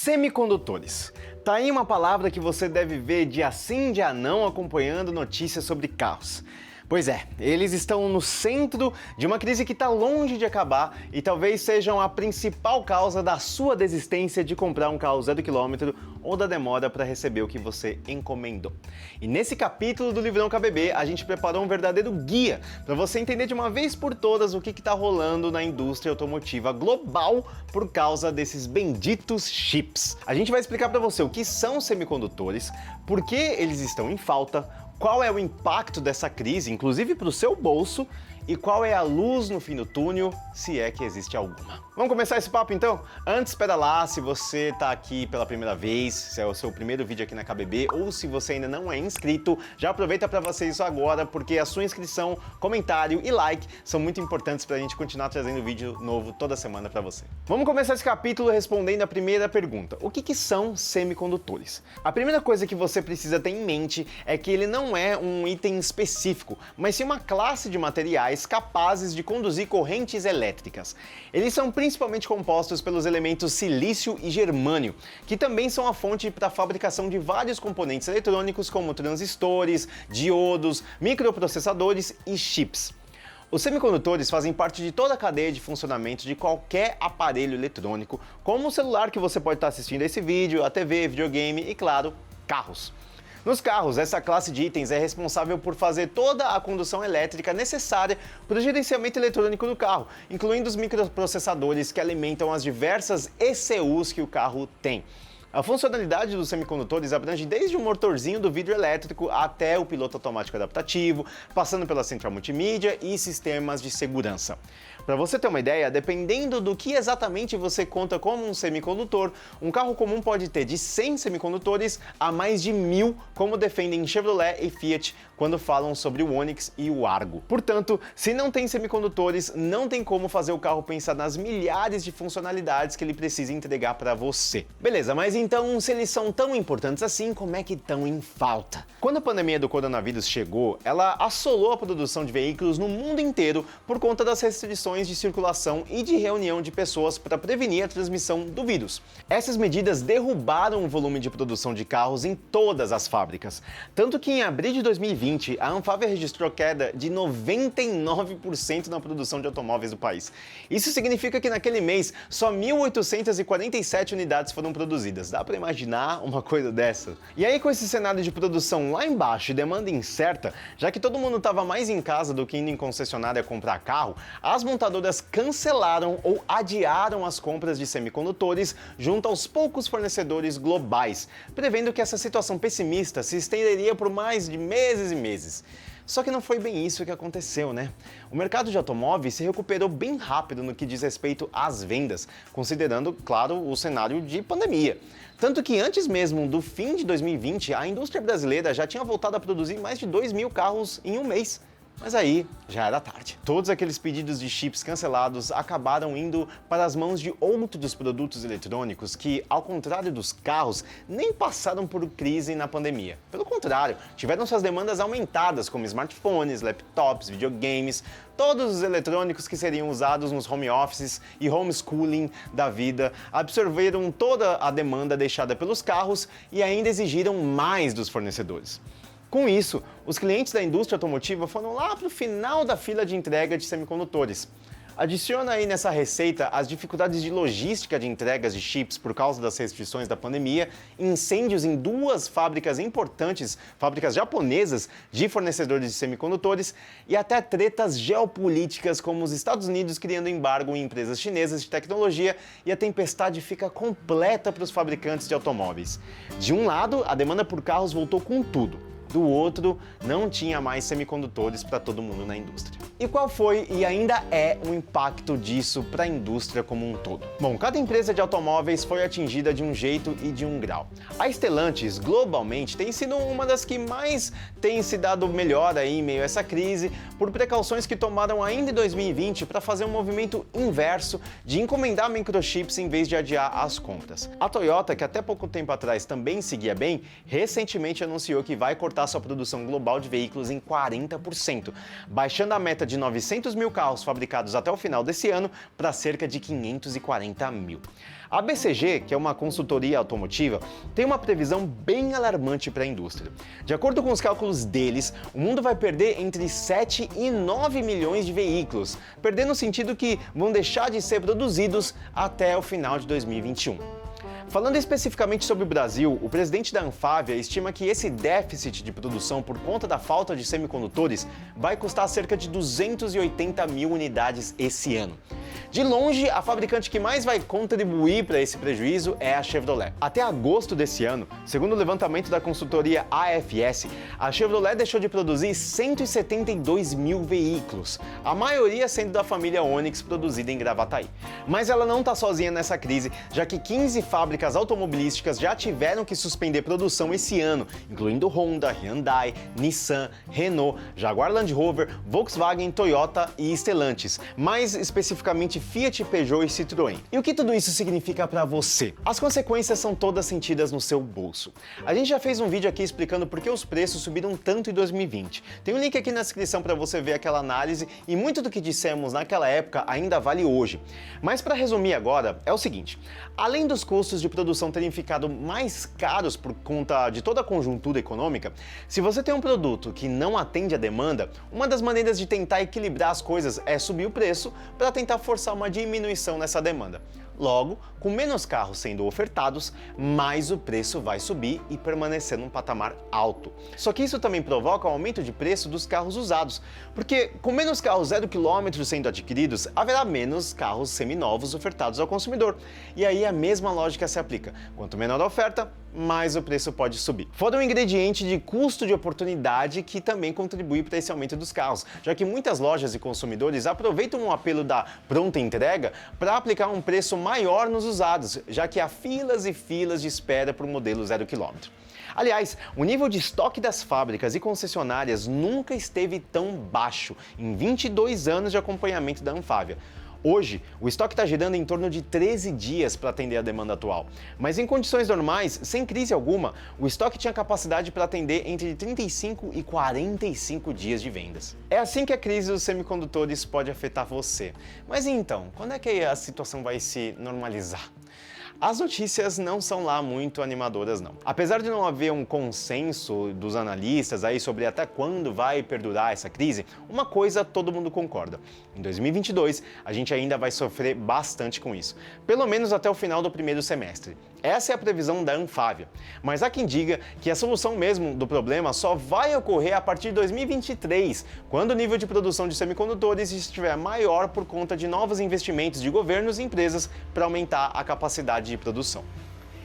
Semicondutores. Tá aí uma palavra que você deve ver dia sim, dia não acompanhando notícias sobre carros. Pois é, eles estão no centro de uma crise que está longe de acabar e talvez sejam a principal causa da sua desistência de comprar um carro 0 km ou da demora para receber o que você encomendou. E nesse capítulo do Livrão KBB, a gente preparou um verdadeiro guia para você entender de uma vez por todas o que está rolando na indústria automotiva global por causa desses benditos chips. A gente vai explicar para você o que são semicondutores, por que eles estão em falta, qual é o impacto dessa crise, inclusive para o seu bolso, e qual é a luz no fim do túnel, se é que existe alguma. Vamos começar esse papo então? Antes, espera lá, se você está aqui pela primeira vez, se é o seu primeiro vídeo aqui na KBB, ou se você ainda não é inscrito, já aproveita para fazer isso agora, porque a sua inscrição, comentário e like são muito importantes para a gente continuar trazendo vídeo novo toda semana para você. Vamos começar esse capítulo respondendo a primeira pergunta. O que são semicondutores? A primeira coisa que você precisa ter em mente é que ele não é um item específico, mas sim uma classe de materiais capazes de conduzir correntes elétricas. Eles são principalmente compostos pelos elementos silício e germânio, que também são a fonte para a fabricação de vários componentes eletrônicos como transistores, diodos, microprocessadores e chips. Os semicondutores fazem parte de toda a cadeia de funcionamento de qualquer aparelho eletrônico, como o celular que você pode estar assistindo esse vídeo, a TV, videogame e, claro, carros. Nos carros, essa classe de itens é responsável por fazer toda a condução elétrica necessária para o gerenciamento eletrônico do carro, incluindo os microprocessadores que alimentam as diversas ECUs que o carro tem. A funcionalidade dos semicondutores abrange desde o motorzinho do vidro elétrico até o piloto automático adaptativo, passando pela central multimídia e sistemas de segurança. Para você ter uma ideia, dependendo do que exatamente você conta como um semicondutor, um carro comum pode ter de 100 semicondutores a mais de 1000, como defendem Chevrolet e Fiat quando falam sobre o Onix e o Argo. Portanto, se não tem semicondutores, não tem como fazer o carro pensar nas milhares de funcionalidades que ele precisa entregar para você. Beleza, mas então, se eles são tão importantes assim, como é que estão em falta? Quando a pandemia do coronavírus chegou, ela assolou a produção de veículos no mundo inteiro por conta das restrições de circulação e de reunião de pessoas para prevenir a transmissão do vírus. Essas medidas derrubaram o volume de produção de carros em todas as fábricas. Tanto que em abril de 2020, a Anfávia registrou queda de 99% na produção de automóveis do país. Isso significa que naquele mês, só 1.847 unidades foram produzidas. Dá para imaginar uma coisa dessa? E aí, com esse cenário de produção lá embaixo e demanda incerta, já que todo mundo estava mais em casa do que indo em concessionária comprar carro, as montadoras cancelaram ou adiaram as compras de semicondutores junto aos poucos fornecedores globais, prevendo que essa situação pessimista se estenderia por mais de meses e meses. Só que não foi bem isso que aconteceu, né? O mercado de automóveis se recuperou bem rápido no que diz respeito às vendas, considerando, claro, o cenário de pandemia. Tanto que antes mesmo do fim de 2020, a indústria brasileira já tinha voltado a produzir mais de 2.000 carros em um mês. Mas aí já era tarde. Todos aqueles pedidos de chips cancelados acabaram indo para as mãos de outros produtos eletrônicos que, ao contrário dos carros, nem passaram por crise na pandemia. Pelo contrário, tiveram suas demandas aumentadas, como smartphones, laptops, videogames, todos os eletrônicos que seriam usados nos home offices e homeschooling da vida absorveram toda a demanda deixada pelos carros e ainda exigiram mais dos fornecedores. Com isso, os clientes da indústria automotiva foram lá para o final da fila de entrega de semicondutores. Adiciona aí nessa receita as dificuldades de logística de entregas de chips por causa das restrições da pandemia, incêndios em duas fábricas importantes, fábricas japonesas de fornecedores de semicondutores e até tretas geopolíticas como os Estados Unidos criando embargo em empresas chinesas de tecnologia e a tempestade fica completa para os fabricantes de automóveis. De um lado, a demanda por carros voltou com tudo. Do outro, não tinha mais semicondutores para todo mundo na indústria. E qual foi e ainda é o impacto disso para a indústria como um todo? Bom, cada empresa de automóveis foi atingida de um jeito e de um grau. A Stellantis, globalmente, tem sido uma das que mais tem se dado melhor aí em meio a essa crise, por precauções que tomaram ainda em 2020 para fazer um movimento inverso de encomendar microchips em vez de adiar as compras. A Toyota, que até pouco tempo atrás também seguia bem, recentemente anunciou que vai cortar sua produção global de veículos em 40%, baixando a meta de 900 mil carros fabricados até o final desse ano para cerca de 540 mil. A BCG, que é uma consultoria automotiva, tem uma previsão bem alarmante para a indústria. De acordo com os cálculos deles, o mundo vai perder entre 7 e 9 milhões de veículos, perdendo no sentido que vão deixar de ser produzidos até o final de 2021. Falando especificamente sobre o Brasil, o presidente da Anfávia estima que esse déficit de produção por conta da falta de semicondutores vai custar cerca de 280 mil unidades esse ano. De longe, a fabricante que mais vai contribuir para esse prejuízo é a Chevrolet. Até agosto desse ano, segundo o levantamento da consultoria AFS, a Chevrolet deixou de produzir 172 mil veículos, a maioria sendo da família Onix produzida em Gravataí. Mas ela não está sozinha nessa crise, já que 15 fábricas automobilísticas já tiveram que suspender produção esse ano, incluindo Honda, Hyundai, Nissan, Renault, Jaguar Land Rover, Volkswagen, Toyota e Stellantis, mais especificamente Fiat, Peugeot e Citroën. E o que tudo isso significa para você? As consequências são todas sentidas no seu bolso. A gente já fez um vídeo aqui explicando por que os preços subiram tanto em 2020. Tem um link aqui na descrição para você ver aquela análise e muito do que dissemos naquela época ainda vale hoje. Mas para resumir agora, é o seguinte: além dos custos de produção terem ficado mais caros por conta de toda a conjuntura econômica, se você tem um produto que não atende à demanda, uma das maneiras de tentar equilibrar as coisas é subir o preço para tentar forçar uma diminuição nessa demanda. Logo, com menos carros sendo ofertados, mais o preço vai subir e permanecer num patamar alto. Só que isso também provoca o aumento de preço dos carros usados, porque com menos carros 0 km sendo adquiridos, haverá menos carros seminovos ofertados ao consumidor. E aí a mesma lógica se aplica. Quanto menor a oferta, mais o preço pode subir. Fora um ingrediente de custo de oportunidade que também contribui para esse aumento dos carros, já que muitas lojas e consumidores aproveitam o apelo da pronta entrega para aplicar um preço maior nos usados, já que há filas e filas de espera para o modelo 0 km. Aliás, o nível de estoque das fábricas e concessionárias nunca esteve tão baixo em 22 anos de acompanhamento da Anfávia. Hoje, o estoque está girando em torno de 13 dias para atender a demanda atual. Mas em condições normais, sem crise alguma, o estoque tinha capacidade para atender entre 35 e 45 dias de vendas. É assim que a crise dos semicondutores pode afetar você. Mas então, quando é que a situação vai se normalizar? As notícias não são lá muito animadoras não. Apesar de não haver um consenso dos analistas aí sobre até quando vai perdurar essa crise, uma coisa todo mundo concorda: em 2022 a gente ainda vai sofrer bastante com isso, pelo menos até o final do primeiro semestre. Essa é a previsão da Anfávia, mas há quem diga que a solução mesmo do problema só vai ocorrer a partir de 2023, quando o nível de produção de semicondutores estiver maior por conta de novos investimentos de governos e empresas para aumentar a capacidade de produção.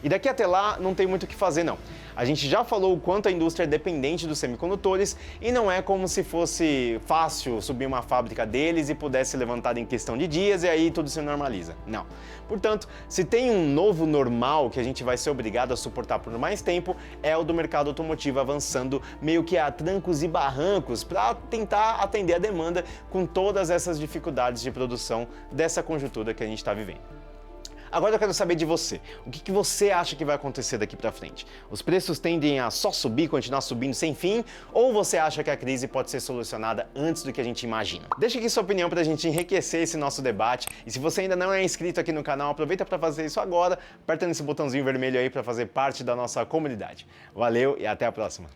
E daqui até lá não tem muito o que fazer não. A gente já falou o quanto a indústria é dependente dos semicondutores e não é como se fosse fácil subir uma fábrica deles e pudesse levantar em questão de dias e aí tudo se normaliza. Não. Portanto, se tem um novo normal que a gente vai ser obrigado a suportar por mais tempo, é o do mercado automotivo avançando meio que a trancos e barrancos para tentar atender a demanda com todas essas dificuldades de produção dessa conjuntura que a gente está vivendo. Agora eu quero saber de você. O que você acha que vai acontecer daqui para frente? Os preços tendem a só subir, continuar subindo sem fim? Ou você acha que a crise pode ser solucionada antes do que a gente imagina? Deixa aqui sua opinião para a gente enriquecer esse nosso debate. E se você ainda não é inscrito aqui no canal, aproveita para fazer isso agora. Aperta nesse botãozinho vermelho aí para fazer parte da nossa comunidade. Valeu e até a próxima!